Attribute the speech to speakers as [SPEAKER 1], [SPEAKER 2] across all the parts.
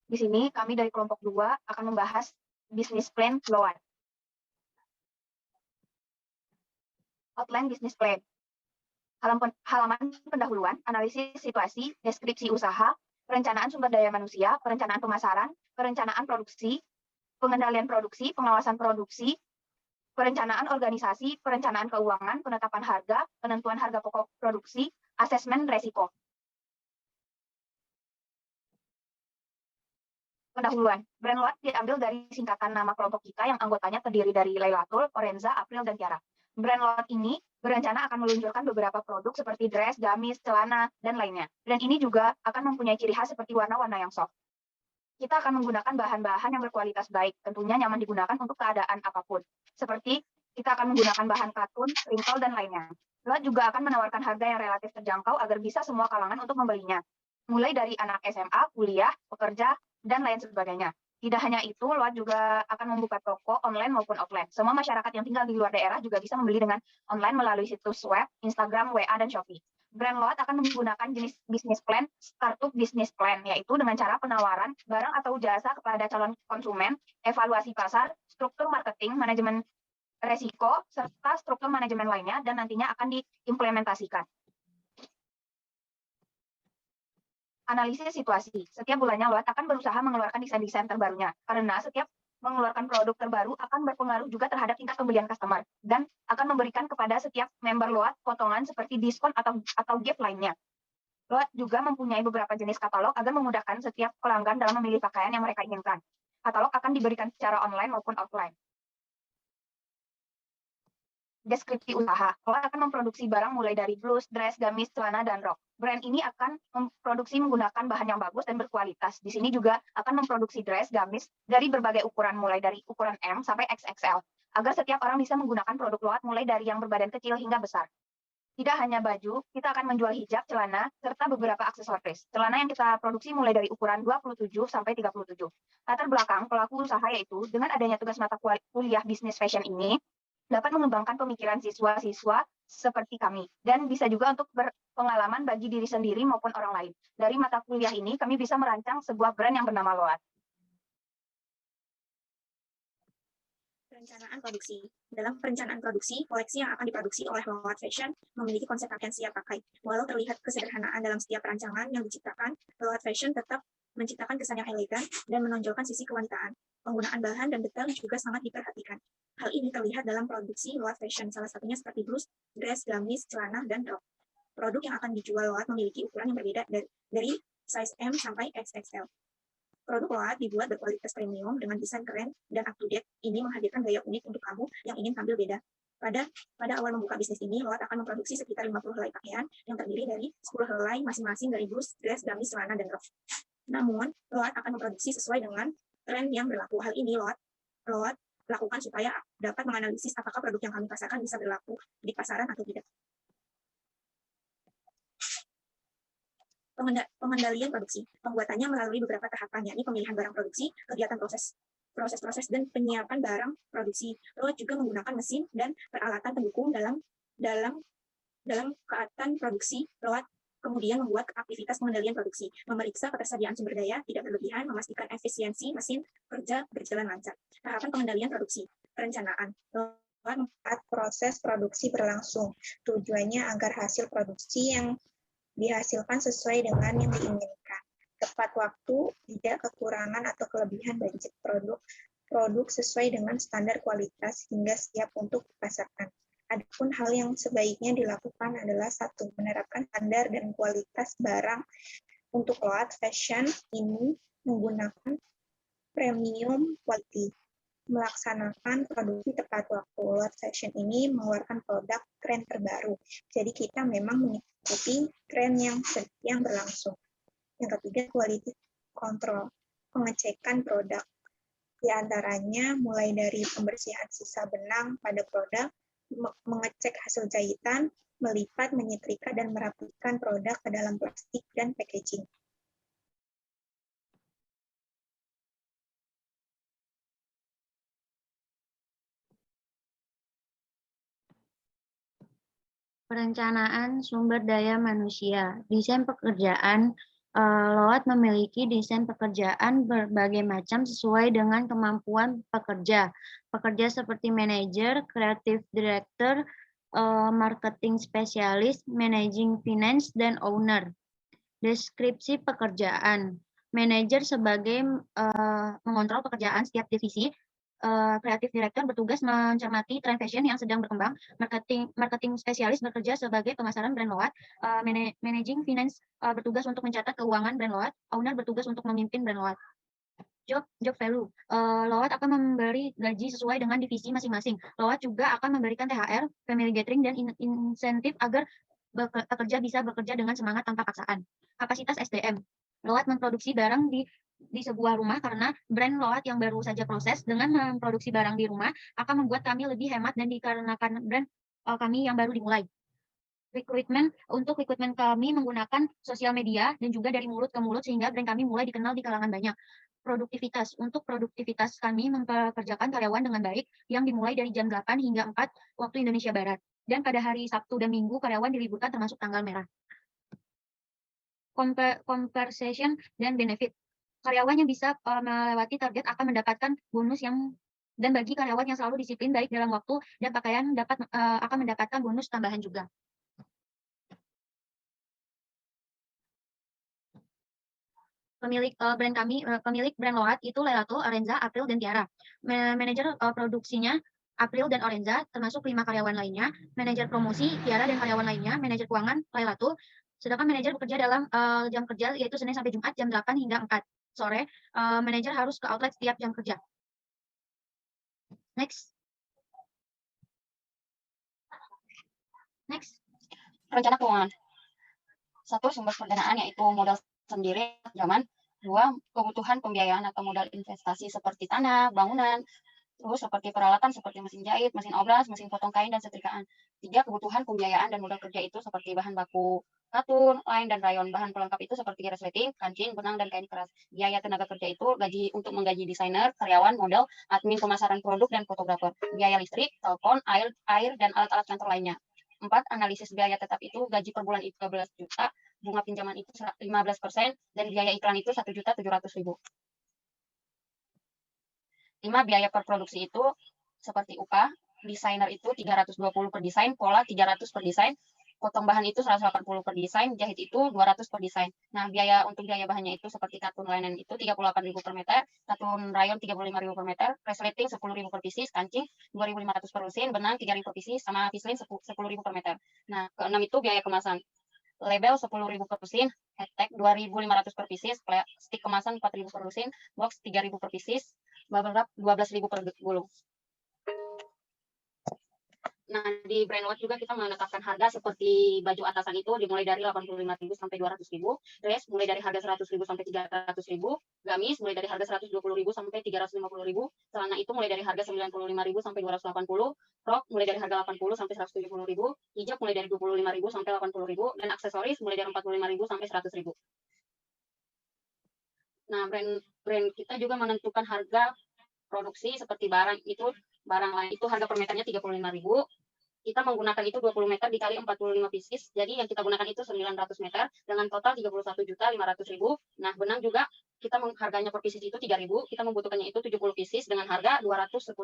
[SPEAKER 1] Di sini kami dari kelompok 2 akan membahas bisnis plan Loan. Outline bisnis plan. Halaman pendahuluan, analisis situasi, deskripsi usaha, perencanaan sumber daya manusia, perencanaan pemasaran, perencanaan produksi, pengendalian produksi, pengawasan produksi, perencanaan organisasi, perencanaan keuangan, penetapan harga, penentuan harga pokok produksi, asesmen resiko. Pendahuluan. Brand Loat diambil dari singkatan nama kelompok kita yang anggotanya terdiri dari Lailatul, Orenza, April, dan Tiara. Brand Loat ini berencana akan meluncurkan beberapa produk seperti dress, gamis, celana, dan lainnya. Brand ini juga akan mempunyai ciri khas seperti warna-warna yang soft. Kita akan menggunakan bahan-bahan yang berkualitas baik, tentunya nyaman digunakan untuk keadaan apapun. Seperti kita akan menggunakan bahan katun, rintel, dan lainnya. Loat juga akan menawarkan harga yang relatif terjangkau agar bisa semua kalangan untuk membelinya. Mulai dari anak SMA, kuliah, pekerja, dan lain sebagainya. Tidak hanya itu, Loat juga akan membuka toko online maupun offline. Semua masyarakat yang tinggal di luar daerah juga bisa membeli dengan online melalui situs web, Instagram, WA, dan Shopee. Brand Loat akan menggunakan jenis bisnis plan, startup bisnis plan, yaitu dengan cara penawaran barang atau jasa kepada calon konsumen, evaluasi pasar, struktur marketing, manajemen resiko, serta struktur manajemen lainnya, dan nantinya akan diimplementasikan. Analisis situasi. Setiap bulannya Loat akan berusaha mengeluarkan desain-desain terbarunya, karena setiap mengeluarkan produk terbaru akan berpengaruh juga terhadap tingkat pembelian customer, dan akan memberikan kepada setiap member Loat potongan seperti diskon atau gift lainnya. Loat juga mempunyai beberapa jenis katalog agar memudahkan setiap pelanggan dalam memilih pakaian yang mereka inginkan. Katalog akan diberikan secara online maupun offline. Deskripsi usaha. Loat akan memproduksi barang mulai dari blus, dress, gamis, celana, dan rok. Brand ini akan memproduksi menggunakan bahan yang bagus dan berkualitas. Di sini juga akan memproduksi dress, gamis dari berbagai ukuran, mulai dari ukuran M sampai XXL, agar setiap orang bisa menggunakan produk Loat mulai dari yang berbadan kecil hingga besar. Tidak hanya baju, kita akan menjual hijab, celana, serta beberapa aksesoris. Celana yang kita produksi mulai dari ukuran 27 sampai 37. Latar belakang pelaku usaha yaitu, dengan adanya tugas mata kuliah bisnis fashion ini, dapat mengembangkan pemikiran siswa-siswa seperti kami. Dan bisa juga untuk berpengalaman bagi diri sendiri maupun orang lain. Dari mata kuliah ini, kami bisa merancang sebuah brand yang bernama Loat.
[SPEAKER 2] Perencanaan produksi. Dalam perencanaan produksi, koleksi yang akan diproduksi oleh Loat Fashion memiliki konsep pakaian siap pakai. Walau terlihat kesederhanaan dalam setiap perancangan yang diciptakan, Loat Fashion tetap menciptakan kesan yang elegan dan menonjolkan sisi kewanitaan. Penggunaan bahan dan detail juga sangat diperhatikan. Hal ini terlihat dalam produksi Loat Fashion, salah satunya seperti blus, dress, gamis, celana, dan rok. Produk yang akan dijual Loat memiliki ukuran yang berbeda dari size M sampai XXL. Produk Loat dibuat berkualitas premium dengan desain keren dan up-to-date. Ini menghadirkan gaya unik untuk kamu yang ingin tampil beda. Pada awal membuka bisnis ini, Loat akan memproduksi sekitar 50 helai pakaian yang terdiri dari 10 helai masing-masing dari blus, dress, gamis, celana, dan rok. Namun, Loat akan memproduksi sesuai dengan tren yang berlaku. Hal ini Loat lakukan supaya dapat menganalisis apakah produk yang kami pasarkan bisa berlaku di pasaran atau tidak. Pengendalian produksi. Pembuatannya melalui beberapa tahapan, yakni pemilihan barang produksi, kegiatan proses, dan penyiapan barang produksi. Loat juga menggunakan mesin dan peralatan pendukung dalam kegiatan produksi. Loat kemudian membuat aktivitas pengendalian produksi, memeriksa ketersediaan sumber daya tidak berlebihan, memastikan efisiensi mesin kerja berjalan lancar. Tahapan pengendalian produksi. Perencanaan.
[SPEAKER 3] Saat proses produksi berlangsung, tujuannya agar hasil produksi yang dihasilkan sesuai dengan yang diinginkan. Tepat waktu, tidak kekurangan atau kelebihan budget produk sesuai dengan standar kualitas hingga siap untuk dipasarkan. Adapun hal yang sebaiknya dilakukan adalah 1. Menerapkan standar dan kualitas barang. Untuk Loat Fashion ini menggunakan premium quality. Melaksanakan produksi tepat waktu. Loat Fashion ini mengeluarkan produk tren terbaru. Jadi kita memang mengikuti tren yang berlangsung. Yang ketiga, quality control. Pengecekan produk. Di antaranya mulai dari pembersihan sisa benang pada produk, mengecek hasil jahitan, melipat, menyetrika, dan merapikan produk ke dalam plastik dan packaging.
[SPEAKER 4] Perencanaan sumber daya manusia, desain pekerjaan, Lowat memiliki desain pekerjaan berbagai macam sesuai dengan kemampuan pekerja. Pekerja seperti manajer, creative director, marketing spesialis, managing finance, dan owner. Deskripsi pekerjaan. Manajer sebagai mengontrol pekerjaan setiap divisi. Creative director bertugas mencermati tren fashion yang sedang berkembang. Marketing spesialis bekerja sebagai pemasaran brand Loat. Managing finance bertugas untuk mencatat keuangan brand Loat. Owner bertugas untuk memimpin brand Loat. Job value. Loat akan memberi gaji sesuai dengan divisi masing-masing. Loat juga akan memberikan THR, family gathering, dan insentif agar pekerja bisa bekerja dengan semangat tanpa paksaan. Kapasitas SDM. Loat memproduksi barang di sebuah rumah karena brand Loat yang baru saja proses dengan memproduksi barang di rumah akan membuat kami lebih hemat dan dikarenakan brand kami yang baru dimulai. Untuk rekrutmen kami menggunakan sosial media dan juga dari mulut ke mulut sehingga brand kami mulai dikenal di kalangan banyak. Produktivitas. Untuk produktivitas kami mempekerjakan karyawan dengan baik yang dimulai dari jam 8 hingga 4 waktu Indonesia Barat. Dan pada hari Sabtu dan Minggu karyawan diliburkan termasuk tanggal merah. Compensation dan benefit. Karyawan yang bisa melewati target akan mendapatkan bonus dan bagi karyawan yang selalu disiplin baik dalam waktu dan pakaian akan mendapatkan bonus tambahan juga. Pemilik brand Loat itu Lelato, Orenza, April, dan Tiara. Manajer produksinya April dan Orenza, termasuk 5 karyawan lainnya. Manajer promosi Tiara dan karyawan lainnya. Manajer keuangan Lelato. Sedangkan manajer bekerja dalam jam kerja yaitu Senin sampai Jumat jam 8 hingga 4 sore. Manajer harus ke outlet setiap jam kerja. Next.
[SPEAKER 5] Rencana keuangan. 1. Sumber pendanaan yaitu modal sendiri zaman. 2. Kebutuhan pembiayaan atau modal investasi seperti tanah, bangunan, terus seperti peralatan seperti mesin jahit, mesin obras, mesin potong kain, dan setrikaan. 3. Kebutuhan pembiayaan dan modal kerja itu seperti bahan baku katun, lain, dan rayon. Bahan pelengkap itu seperti resleting, kancing, benang, dan kain keras. Biaya tenaga kerja itu gaji untuk menggaji desainer, karyawan, model, admin pemasaran produk, dan fotografer. Biaya listrik, telepon, air, dan alat-alat kantor lainnya. 4. Analisis biaya tetap itu gaji per bulan itu 12 juta, bunga pinjaman itu 15%, dan biaya iklan itu 1.700.000. 5. Biaya per produksi itu seperti upah, desainer itu 320 per desain, pola 300 per desain, potong bahan itu 180 per desain, jahit itu 200 per desain. Nah, untuk biaya bahannya itu seperti katun linen itu 38.000 per meter, katun rayon 35.000 per meter, resleting 10.000 per pieces, kancing 2.500 per lusin, benang 3.000 per pieces, sama pislin 10.000 per meter. Nah, ke-6 itu biaya kemasan. Label 10.000 per lusin, hashtag 2.500 per pieces, stick kemasan 4.000 per lusin, box 3.000 per pieces, bubble wrap 12.000 per gulung. Nah, di brand Loat juga kita menetapkan harga seperti baju atasan itu dimulai dari 85.000 sampai 200.000, dress mulai dari harga 100.000 sampai 300.000, gamis mulai dari harga 120.000 sampai 350.000, celana itu mulai dari harga 95.000 sampai 280, rok mulai dari harga 80 sampai 170.000, hijab mulai dari 25.000 sampai 80.000, dan aksesoris mulai dari 45.000 sampai 100.000. Nah, brand kita juga menentukan harga produksi seperti barang lain itu harga per meternya 35.000. Kita menggunakan itu 20 meter dikali 45 pieces. Jadi yang kita gunakan itu 900 meter dengan total 31.500.000. Nah, benang juga kita harganya per pieces itu 3.000. Kita membutuhkannya itu 70 pieces dengan harga 210.000.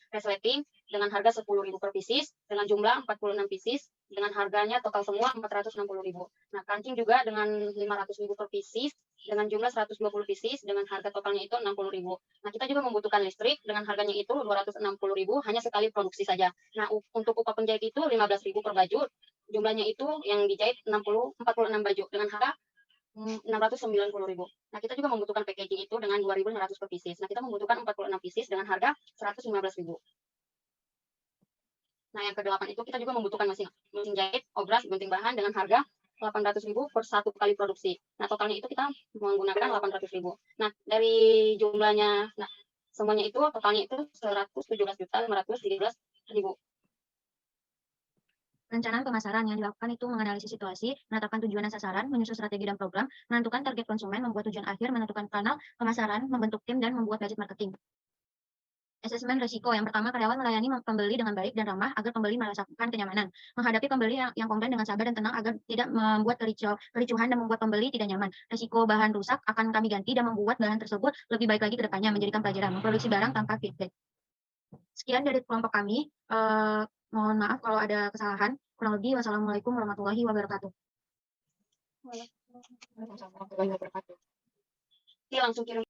[SPEAKER 5] Resleting dengan harga 10.000 per pieces dengan jumlah 46 pieces dengan harganya total semua 460.000. Nah, kancing juga dengan 500.000 per pieces dengan jumlah 120 pieces dengan harga totalnya itu 60.000. Nah, kita juga membutuhkan listrik dengan harganya itu 260.000 hanya sekali produksi saja. Nah, untuk upah penjahit itu 15.000 per baju. Jumlahnya itu yang dijahit 46 baju dengan harga 690.000. Nah, kita juga membutuhkan packaging itu dengan 2.500 per pieces. Nah, kita membutuhkan 46 pieces dengan harga 115.000. Nah, yang ke-8 itu kita juga membutuhkan mesin jahit, obras, gunting bahan dengan harga 800.000 per satu kali produksi. Nah, totalnya itu kita menggunakan 800.000. Nah, dari jumlahnya, semuanya itu totalnya itu 117.513.000.
[SPEAKER 4] Perencanaan pemasaran yang dilakukan itu menganalisis situasi, menetapkan tujuan dan sasaran, menyusun strategi dan program, menentukan target konsumen, membuat tujuan akhir, menentukan kanal pemasaran, membentuk tim, dan membuat budget marketing. Asesmen risiko. Yang pertama, karyawan melayani pembeli dengan baik dan ramah agar pembeli merasakan kenyamanan. Menghadapi pembeli yang komplain dengan sabar dan tenang agar tidak membuat kericuhan dan membuat pembeli tidak nyaman. Risiko bahan rusak akan kami ganti dan membuat bahan tersebut lebih baik lagi ke depannya, menjadikan pelajaran. Memproduksi barang tanpa feedback. Sekian dari kelompok kami. Mohon maaf kalau ada kesalahan. Kurang lebih, wassalamualaikum warahmatullahi wabarakatuh.
[SPEAKER 1] Waalaikumsalam warahmatullahi wabarakatuh.
[SPEAKER 5] Oke, langsung kirim